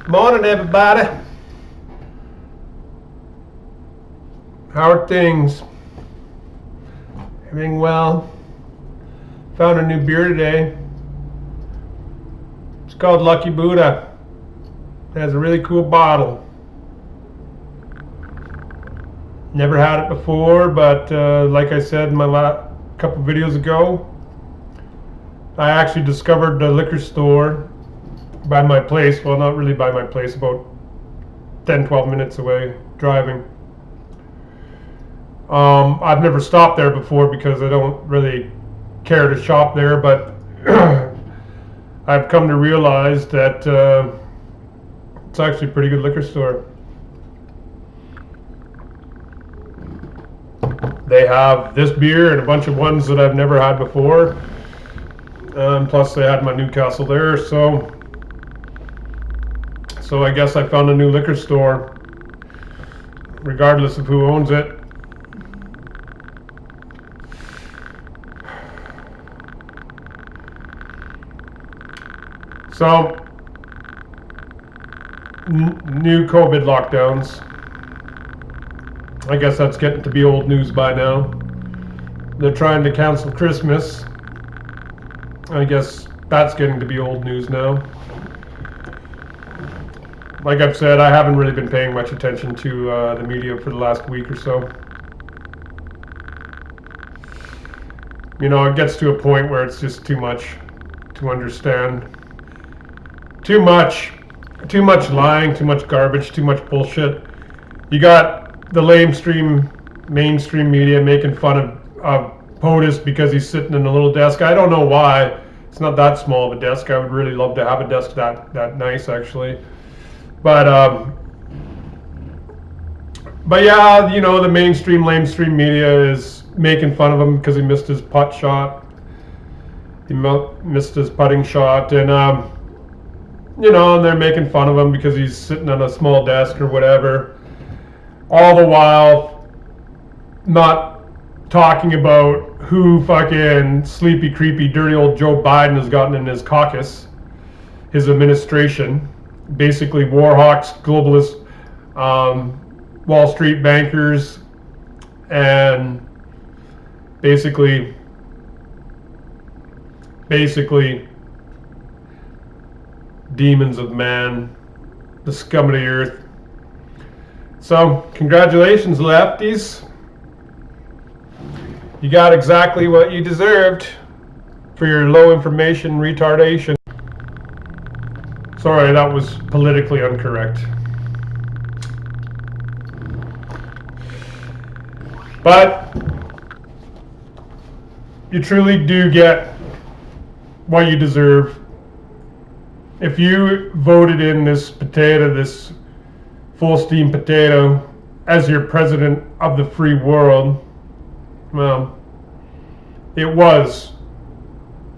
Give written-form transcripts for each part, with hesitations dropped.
Morning, everybody. How are things? Everything well? Found a new beer today. It's called Lucky Buddha. It has a really cool bottle. Never had it before, but like I said in my couple videos ago, I actually discovered the liquor store by my place. Well, not really by my place, about 10-12 minutes away driving. I've never stopped there before because I don't really care to shop there, but I've come to realize that it's actually a pretty good liquor store. They have this beer and a bunch of ones that I've never had before, plus they had my Newcastle there, so I guess I found a new liquor store, regardless of who owns it. So, new COVID lockdowns. I guess that's getting to be old news by now. They're trying to cancel Christmas. I guess that's getting to be old news now. Like I've said, I haven't really been paying much attention to the media for the last week or so. You know, it gets to a point where it's just too much to understand. Too much lying, too much garbage, too much bullshit. You got the mainstream media making fun of POTUS because he's sitting in a little desk. I don't know why. It's not that small of a desk. I would really love to have a desk that nice, actually. But yeah, you know, the mainstream media is making fun of him because he missed his putt shot. He missed his putting shot, and you know, and they're making fun of him because he's sitting on a small desk or whatever. All the while, not talking about who fucking sleepy, creepy, dirty old Joe Biden has gotten in his caucus, his administration. Basically war hawks, globalists, Wall Street bankers, and basically demons of man, the scum of the earth. So, congratulations, lefties. You got exactly what you deserved for your low information retardation. Sorry, that was politically incorrect. But you truly do get what you deserve. If you voted in this full steam potato, as your president of the free world, well, it was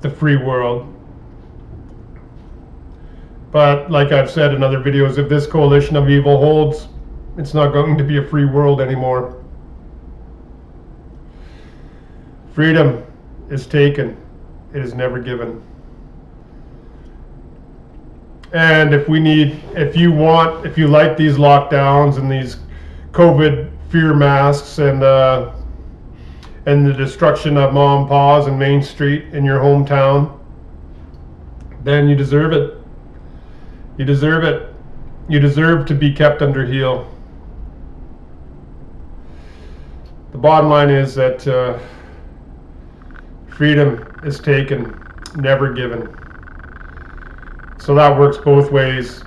the free world. But like I've said in other videos, if this coalition of evil holds It's not going to be a free world anymore. Freedom is taken. It is never given. And if you like these lockdowns and these COVID fear masks and the destruction of mom and pa's and Main Street in your hometown, then you deserve it. You deserve it. You deserve to be kept under heel. The bottom line is that freedom is taken, never given. So that works both ways.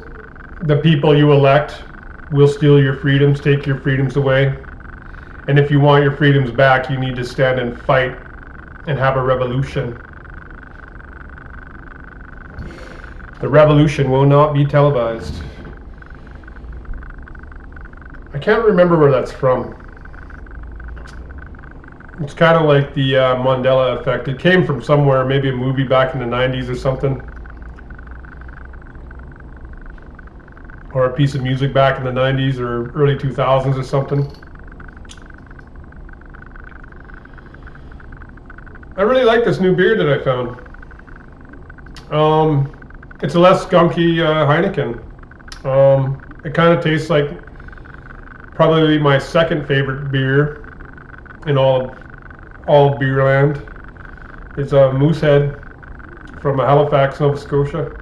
The people you elect will steal your freedoms, take your freedoms away. And if you want your freedoms back, you need to stand and fight and have a revolution. The revolution will not be televised. I can't remember where that's from. It's kind of like the Mandela effect. It came from somewhere, maybe a movie back in the 90s or something. Or a piece of music back in the 90s or early 2000s or something. I really like this new beer that I found. It's a less skunky Heineken. It kind of tastes like probably my second favorite beer in all of Beerland. It's a Moosehead from Halifax, Nova Scotia.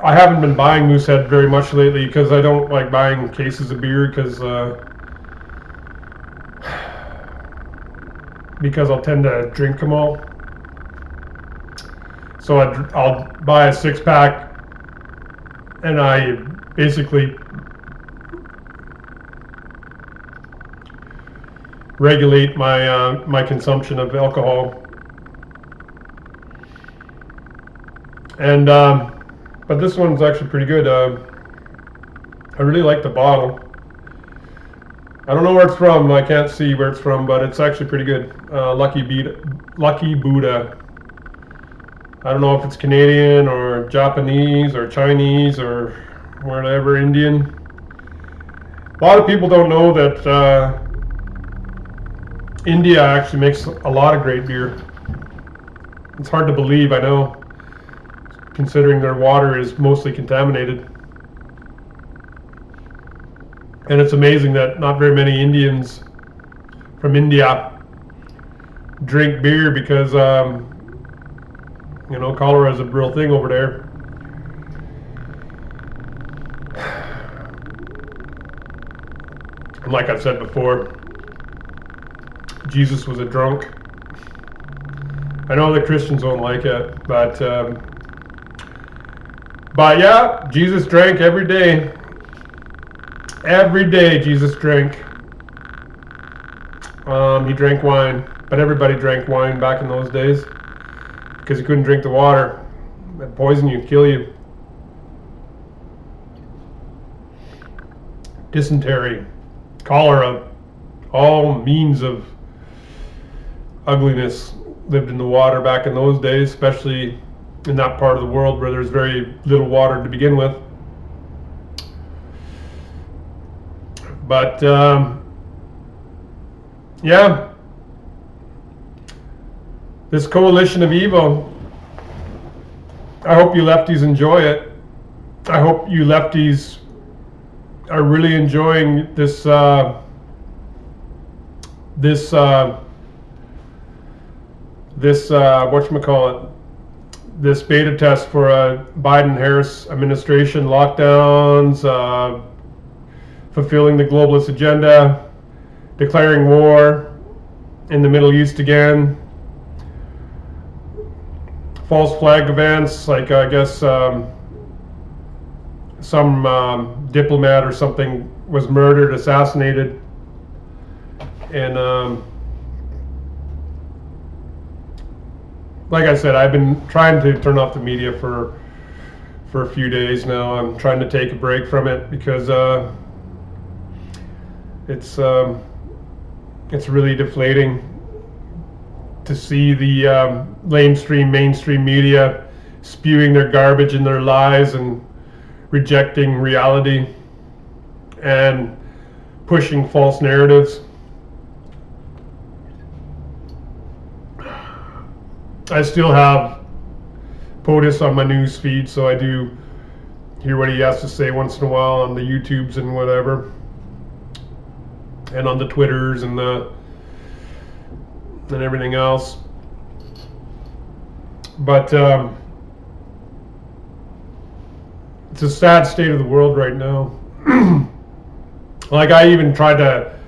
I haven't been buying Moosehead very much lately because I don't like buying cases of beer because I'll tend to drink them all. So I'll buy a 6-pack and I basically regulate my consumption of alcohol. And but this one's actually pretty good. I really like the bottle. I don't know where it's from. I can't see where it's from, but it's actually pretty good. Lucky Buddha. I don't know if it's Canadian or Japanese or Chinese or whatever, Indian. A lot of people don't know that India actually makes a lot of great beer. It's hard to believe, I know, considering their water is mostly contaminated. And it's amazing that not very many Indians from India drink beer because, cholera is a real thing over there. And like I've said before, Jesus was a drunk. I know the Christians don't like it, but yeah, Jesus drank every day. Every day Jesus drank. He drank wine, but everybody drank wine back in those days because you couldn't drink the water. It'd poison you, kill you. Dysentery, cholera, all means of ugliness lived in the water back in those days, especially in that part of the world where there's very little water to begin with. But yeah, this coalition of evil, I hope you lefties enjoy it. I hope you lefties are really enjoying this whatchamacallit, this beta test for a Biden-Harris administration, lockdowns, fulfilling the globalist agenda, declaring war in the Middle East again, false flag events, like I guess some diplomat or something was murdered, assassinated, and like I said, I've been trying to turn off the media for a few days now. I'm trying to take a break from it because it's really deflating to see the mainstream media spewing their garbage and their lies and rejecting reality and pushing false narratives. I still have POTUS on my news feed, so I do hear what he has to say once in a while on the YouTubes and whatever, and on the Twitters and everything else. But it's a sad state of the world right now. Like, I even tried to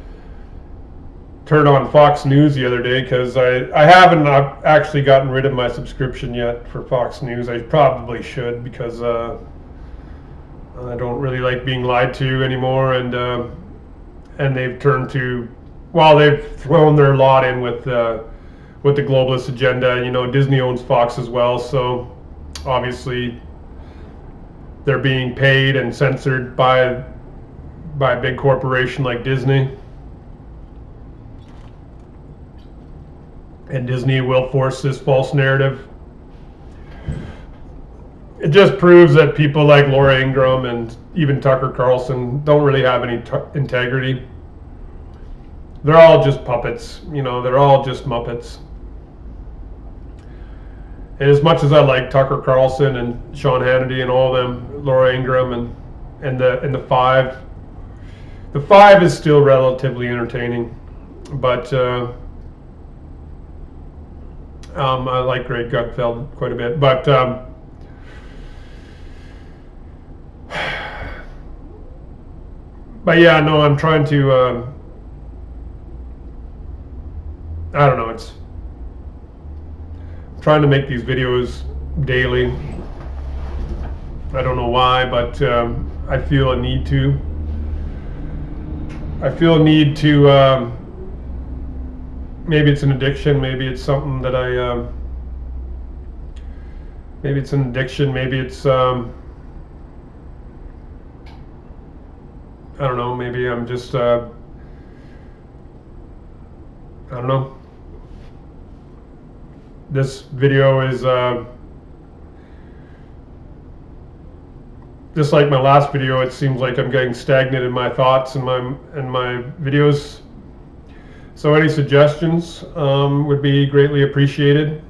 turn on Fox News the other day because I haven't actually gotten rid of my subscription yet for Fox News. I probably should, because I don't really like being lied to anymore, and they've turned to, well, they've thrown their lot in with the globalist agenda. You know, Disney owns Fox as well, so obviously they're being paid and censored by a big corporation like Disney. And Disney will force this false narrative. It just proves that people like Laura Ingraham and even Tucker Carlson don't really have any integrity. They're all just puppets, you know, they're all just Muppets. And as much as I like Tucker Carlson and Sean Hannity and all of them, Laura Ingraham and the Five is still relatively entertaining, but I like Greg Gutfeld quite a bit, but yeah, no, I'm trying to I don't know, I'm trying to make these videos daily. I don't know why, but I feel a need to. Maybe it's an addiction, maybe it's something that maybe it's an addiction, maybe it's, I don't know, maybe I'm just, I don't know. This video is, just like my last video, it seems like I'm getting stagnant in my thoughts and my videos. So any suggestions would be greatly appreciated.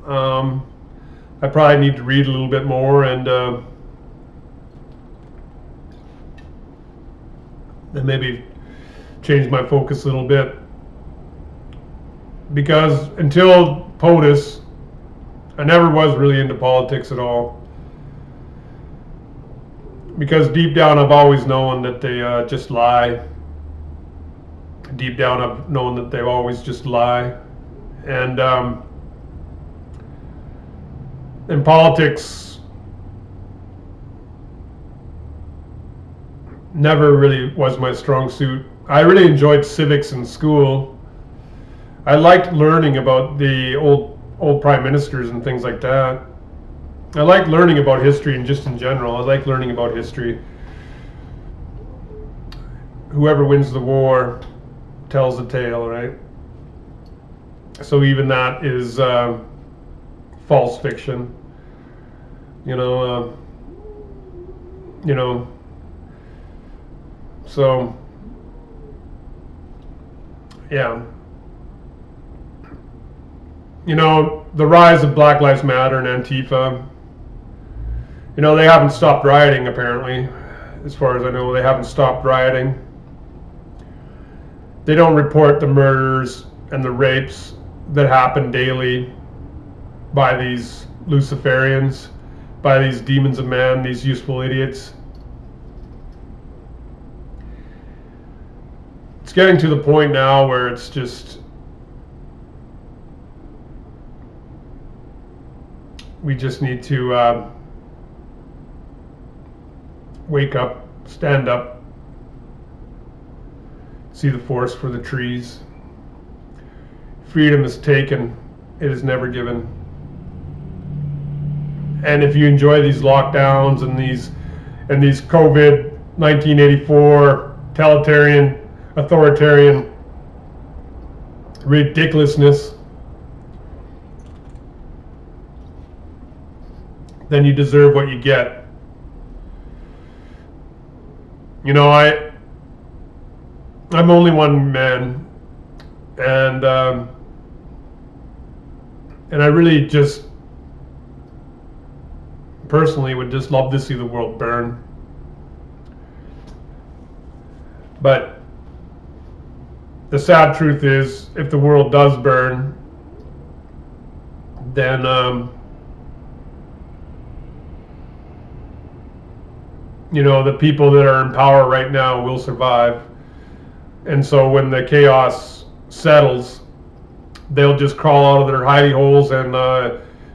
I probably need to read a little bit more and maybe change my focus a little bit. Because until POTUS, I never was really into politics at all. Because deep down I've always known that they just lie. Deep down I've known that they always just lie. And in politics never really was my strong suit. I really enjoyed civics in school. I liked learning about the old prime ministers and things like that. I like learning about history and just in general. I like learning about history. Whoever wins the war tells the tale, right? So even that is false fiction. You know, so yeah. You know, the rise of Black Lives Matter and Antifa, you know, they haven't stopped rioting, apparently. As far as I know, they haven't stopped rioting. They don't report the murders and the rapes that happen daily by these Luciferians, by these demons of man, these useful idiots. It's getting to the point now where it's just, we just need to wake up, stand up, see the forest for the trees. Freedom is taken, it is never given. And if you enjoy these lockdowns and these COVID 1984 totalitarian, authoritarian ridiculousness, then you deserve what you get. You know, I'm only one man, and I really just personally would just love to see the world burn. But the sad truth is, if the world does burn, then you know, the people that are in power right now will survive. And so when the chaos settles, they'll just crawl out of their hidey holes and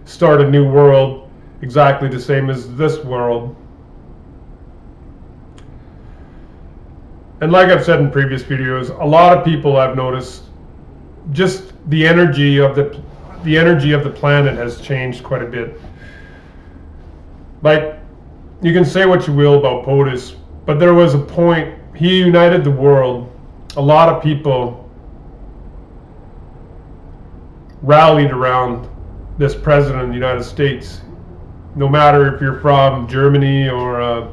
start a new world exactly the same as this world. And like I've said in previous videos, a lot of people I've noticed, just the energy of the planet has changed quite a bit. Like, you can say what you will about POTUS, but there was a point, he united the world. A lot of people rallied around this president of the United States, no matter if you're from Germany or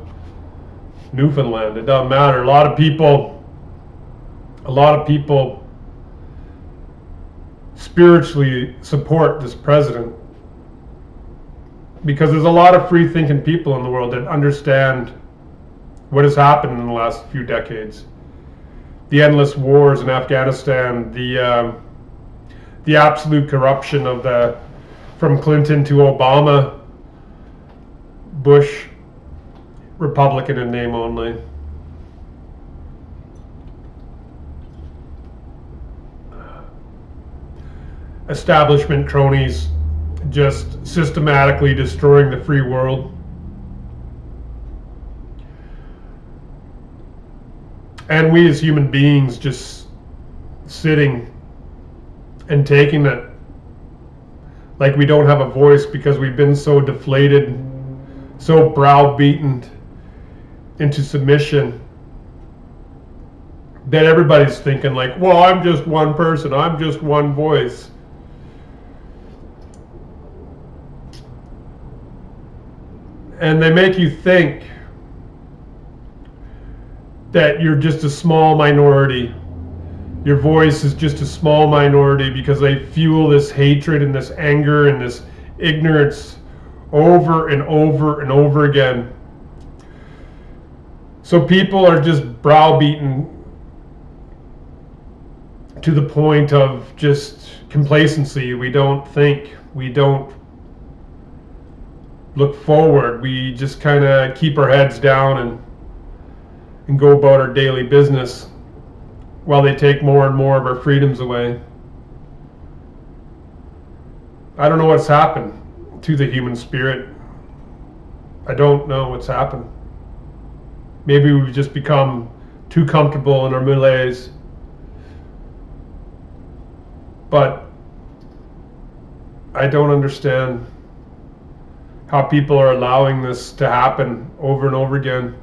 Newfoundland, it doesn't matter. A lot of people spiritually support this president, because there's a lot of free-thinking people in the world that understand what has happened in the last few decades. The endless wars in Afghanistan, the absolute corruption of from Clinton to Obama, Bush, Republican in name only. Establishment cronies just systematically destroying the free world. And we as human beings just sitting and taking it like we don't have a voice, because we've been so deflated, so browbeaten into submission, that everybody's thinking like, well, I'm just one person, I'm just one voice. And they make you think that you're just a small minority. Your voice is just a small minority, because they fuel this hatred and this anger and this ignorance over and over and over again. So people are just browbeaten to the point of just complacency. We don't think, we don't look forward. We just kind of keep our heads down and go about our daily business, while they take more and more of our freedoms away. I don't know what's happened to the human spirit. I don't know what's happened. Maybe we've just become too comfortable in our malaise. But I don't understand how people are allowing this to happen over and over again,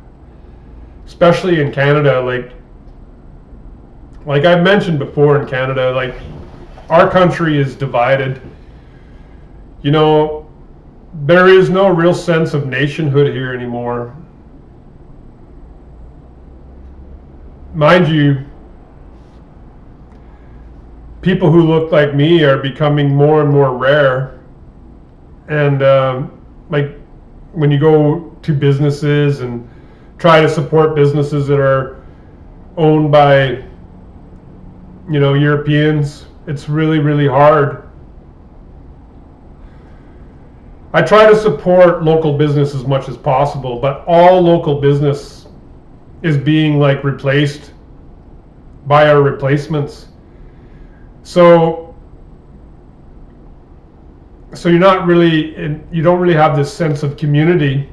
especially in Canada. Like I've mentioned before, in Canada, like, our country is divided. You know, there is no real sense of nationhood here anymore. Mind you, people who look like me are becoming more and more rare. And like, when you go to businesses and try to support businesses that are owned by, you know, Europeans, it's really, really hard. I try to support local business as much as possible, but all local business is being like replaced by our replacements. So you're not really, you don't really have this sense of community.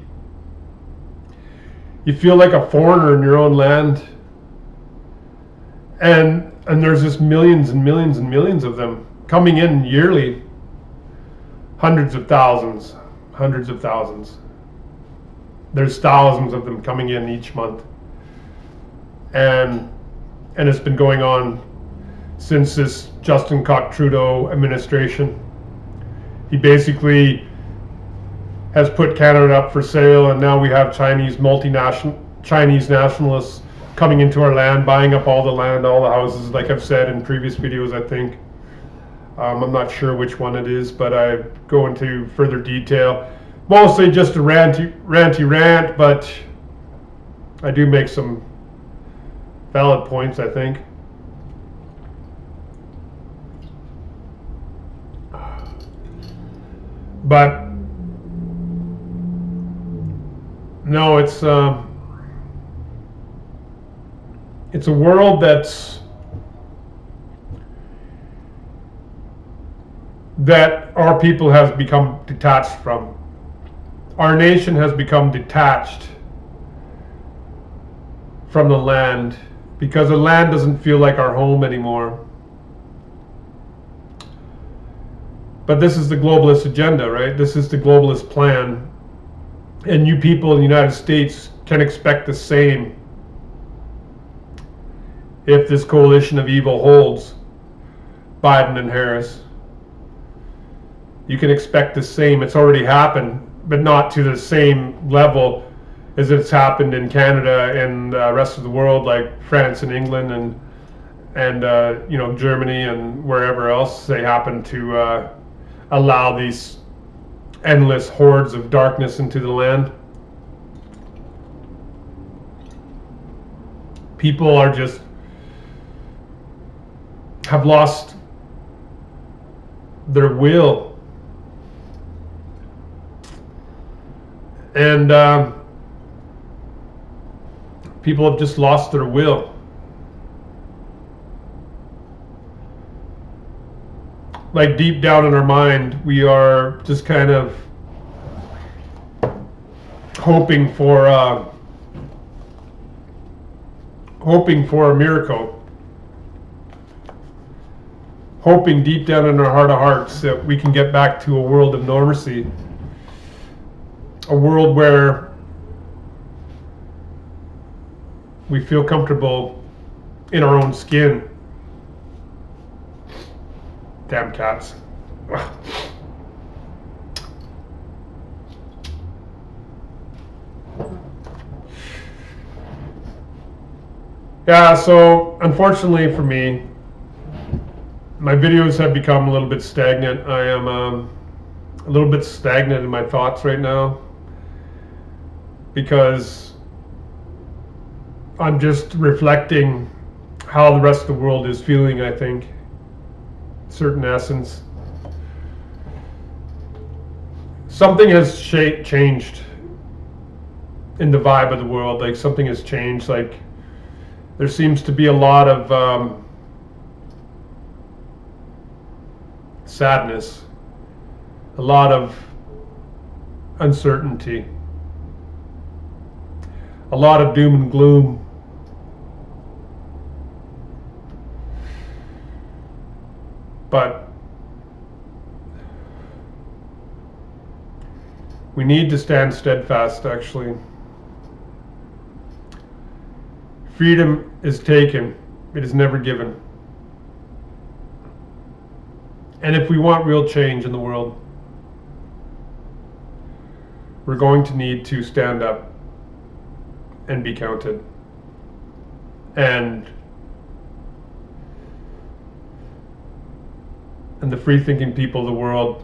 You feel like a foreigner in your own land. And there's just millions and millions and millions of them coming in yearly. Hundreds of thousands. There's thousands of them coming in each month. And it's been going on since this Justin Trudeau administration. He basically has put Canada up for sale, and now we have Chinese nationalists coming into our land, buying up all the land, all the houses, like I've said in previous videos, I think. I'm not sure which one it is, but I go into further detail. Mostly just a ranty rant, but I do make some valid points, I think. But no, it's a world that our people has become detached from. Our nation has become detached from the land because the land doesn't feel like our home anymore. But this is the globalist agenda, right? This is the globalist plan. And you people in the United States can expect the same if this coalition of evil holds Biden and Harris. You can expect the same. It's already happened, but not to the same level as it's happened in Canada and the rest of the world, like France and England and Germany and wherever else they happen to allow these endless hordes of darkness into the land. People are just have lost their will. And people have just lost their will. Like deep down in our mind, we are just kind of hoping for a miracle. Hoping deep down in our heart of hearts that we can get back to a world of normalcy. A world where we feel comfortable in our own skin. Damn cats. Yeah, so unfortunately for me, my videos have become a little bit stagnant. I am a little bit stagnant in my thoughts right now because I'm just reflecting how the rest of the world is feeling, I think. Certain essence. Something has changed in the vibe of the world. Like something has changed. Like there seems to be a lot of sadness, a lot of uncertainty, a lot of doom and gloom. But we need to stand steadfast, actually. Freedom is taken, it is never given. And if we want real change in the world, we're going to need to stand up and be counted. And the free-thinking people of the world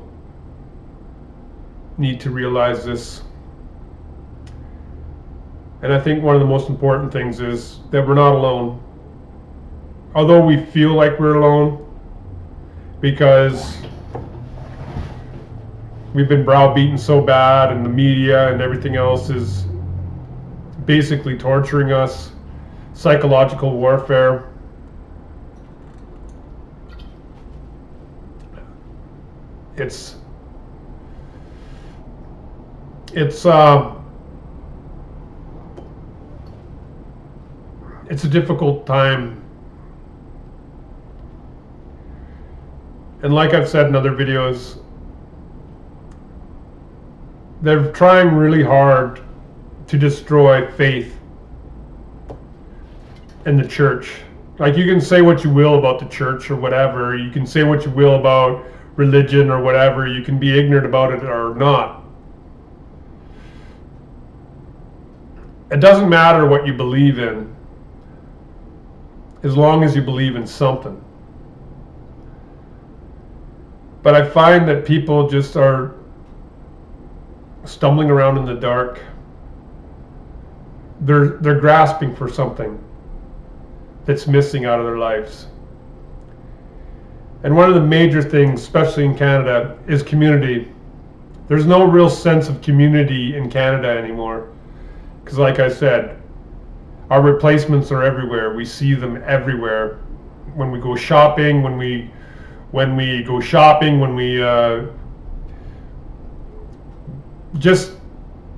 need to realize this. And I think one of the most important things is that we're not alone. Although we feel like we're alone, because we've been browbeaten so bad and the media and everything else is basically torturing us, psychological warfare. It's a difficult time. And like I've said in other videos, they're trying really hard to destroy faith in the church. Like you can say what you will about the church or whatever, you can say what you will about religion or whatever, you can be ignorant about it or not. It doesn't matter what you believe in, as long as you believe in something. But I find that people just are stumbling around in the dark. They're grasping for something that's missing out of their lives. And one of the major things, especially in Canada, is community. There's no real sense of community in Canada anymore. Because like I said, our replacements are everywhere. We see them everywhere. When we go shopping, when we just,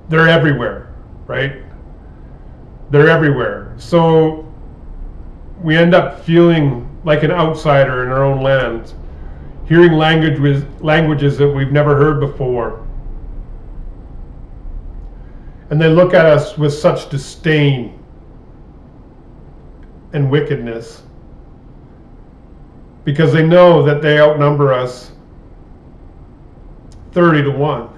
they're everywhere, right? They're everywhere. So we end up feeling like an outsider in our own land, hearing languages that we've never heard before. And they look at us with such disdain and wickedness because they know that they outnumber us 30-1.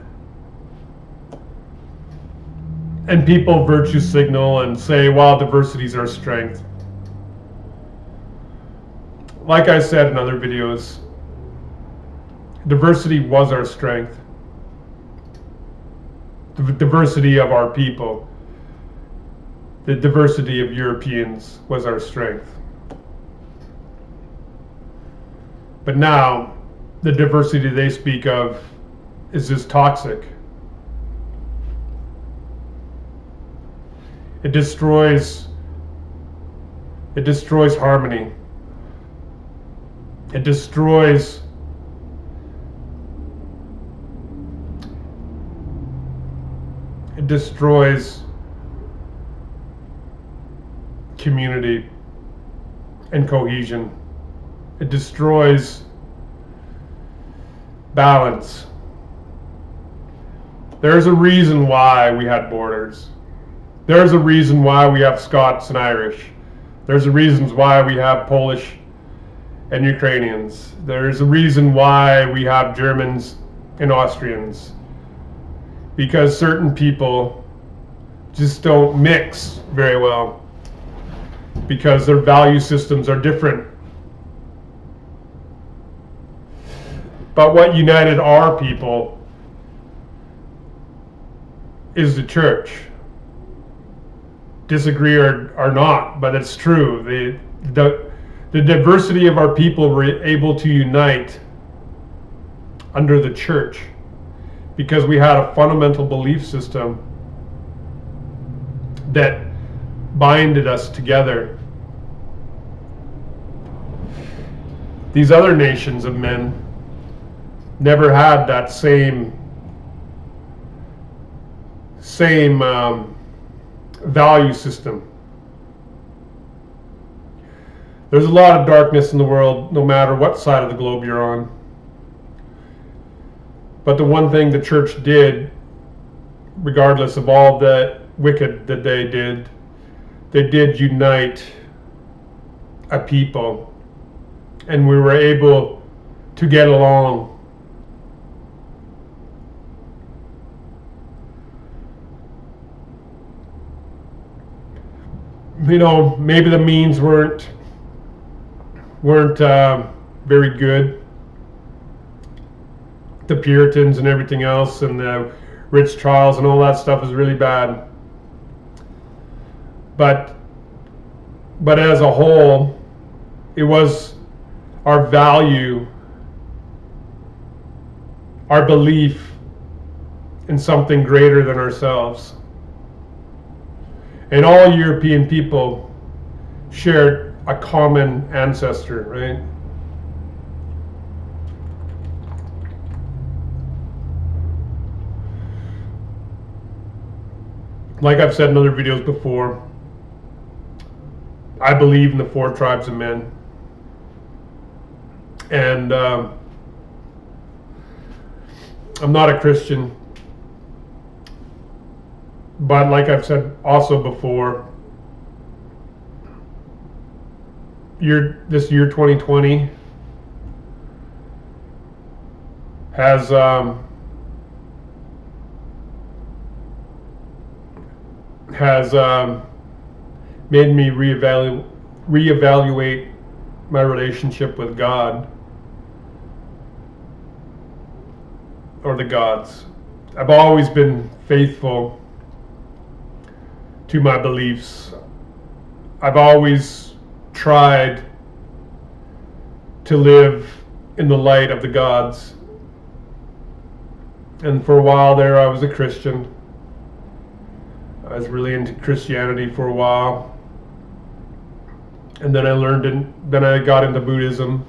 And people virtue signal and say, wow, diversity is our strength. Like I said in other videos, diversity was our strength. The diversity of our people, the diversity of Europeans was our strength. But now, the diversity they speak of is just toxic. It destroys harmony. It destroys community and cohesion. It destroys balance. There's a reason why we had borders. There's a reason why we have Scots and Irish. There's a reason why we have Polish and Ukrainians. There's a reason why we have Germans and Austrians. Because certain people just don't mix very well. Because their value systems are different. But what united our people is the church. Disagree or not, but it's true. The diversity of our people were able to unite under the church because we had a fundamental belief system that binded us together. These other nations of men never had that same value system. There's a lot of darkness in the world, no matter what side of the globe you're on. But the one thing the church did, regardless of all the wicked that they did unite a people, and we were able to get along. You know, maybe the means weren't very good. The Puritans and everything else, and the rich trials and all that stuff is really bad. But as a whole, it was our value, our belief in something greater than ourselves. And all European people shared a common ancestor, right? Like I've said in other videos before, I believe in the 4 tribes of men. And I'm not a Christian. But like I've said also before, this year 2020 has made me reevaluate my relationship with God, or the gods. I've always been faithful to my beliefs. I've always tried to live in the light of the gods. And for a while there, I was a Christian. I was really into Christianity for a while. And then then I got into Buddhism.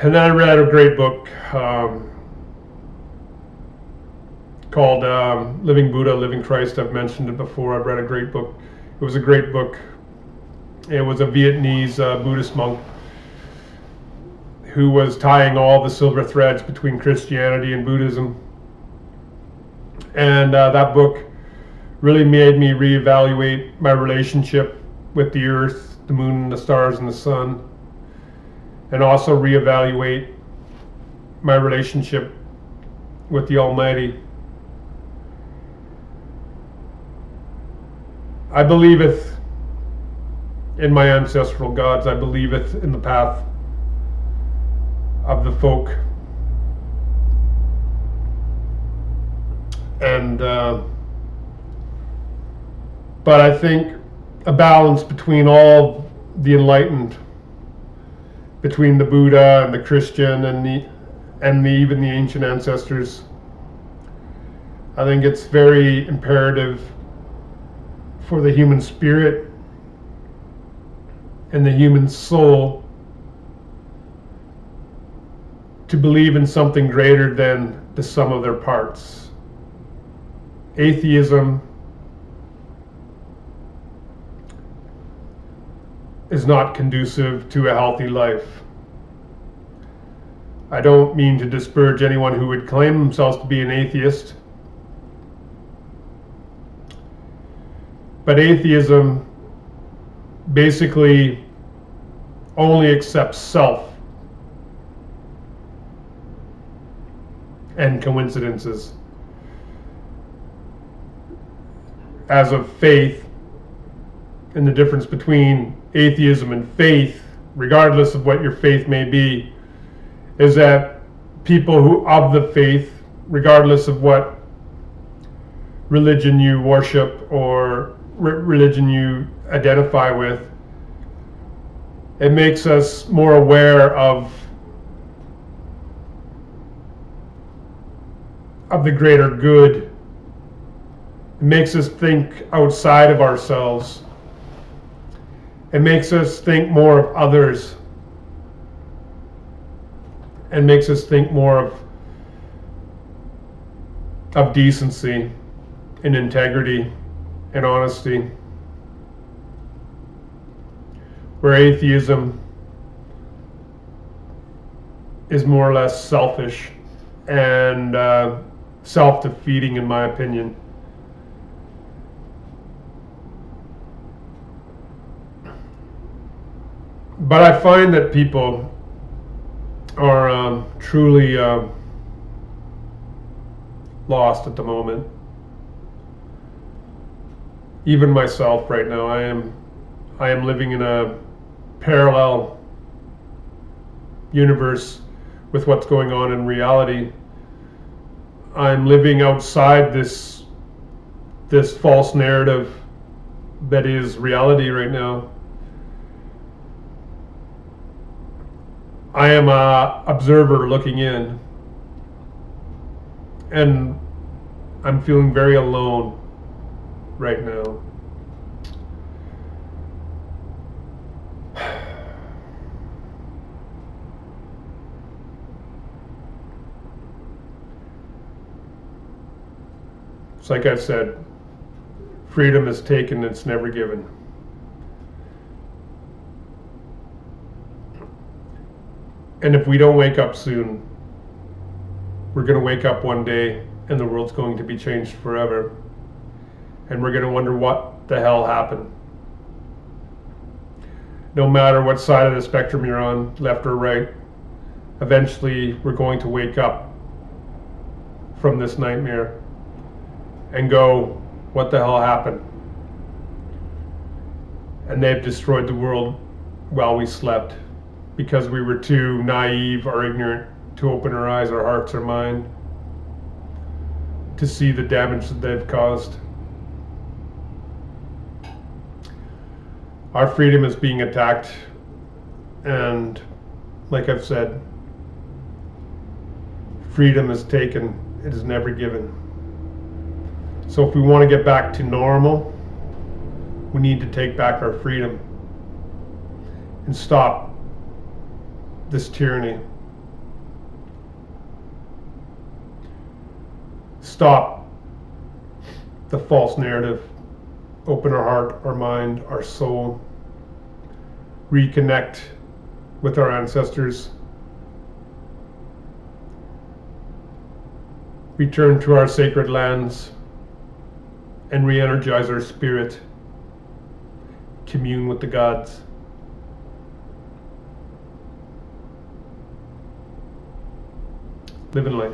And then I read a great book called Living Buddha, Living Christ. I've mentioned it before. I've read a great book. It was a great book. It was a Vietnamese Buddhist monk who was tying all the silver threads between Christianity and Buddhism. And that book really made me reevaluate my relationship with the earth, the moon, the stars, and the sun, and also reevaluate my relationship with the Almighty. I believeth in my ancestral gods. I believeth in the path of the folk. And but I think a balance between all the enlightened, between the Buddha and the Christian and even the ancient ancestors, I think it's very imperative for the human spirit and the human soul to believe in something greater than the sum of their parts. Atheism is not conducive to a healthy life. I don't mean to disparage anyone who would claim themselves to be an atheist, but atheism basically only accepts self and coincidences. As of faith, and the difference between atheism and faith, regardless of what your faith may be, is that people who of the faith, regardless of what religion you worship or religion you identify with, it makes us more aware of the greater good. It makes us think outside of ourselves. It makes us think more of others, and makes us think more of decency and integrity and honesty. Where atheism is more or less selfish and self-defeating, in my opinion. But I find that people are truly lost at the moment. Even myself right now, I am living in a parallel universe with what's going on in reality. I'm living outside this false narrative that is reality right now. I am an observer looking in, and I'm feeling very alone right now. It's like I've said, freedom is taken, it's never given. And if we don't wake up soon, we're going to wake up one day and the world's going to be changed forever. And we're going to wonder what the hell happened. No matter what side of the spectrum you're on, left or right, eventually we're going to wake up from this nightmare. and go, what the hell happened? And they've destroyed the world while we slept because we were too naive or ignorant to open our eyes, our hearts, our mind to see the damage that they've caused. Our freedom is being attacked, and like I've said, freedom is taken, it is never given. So if we want to get back to normal, we need to take back our freedom and stop this tyranny. Stop the false narrative. Open our heart, our mind, our soul. Reconnect with our ancestors. Return to our sacred lands and re-energize our spirit. Commune with the gods. Live in light.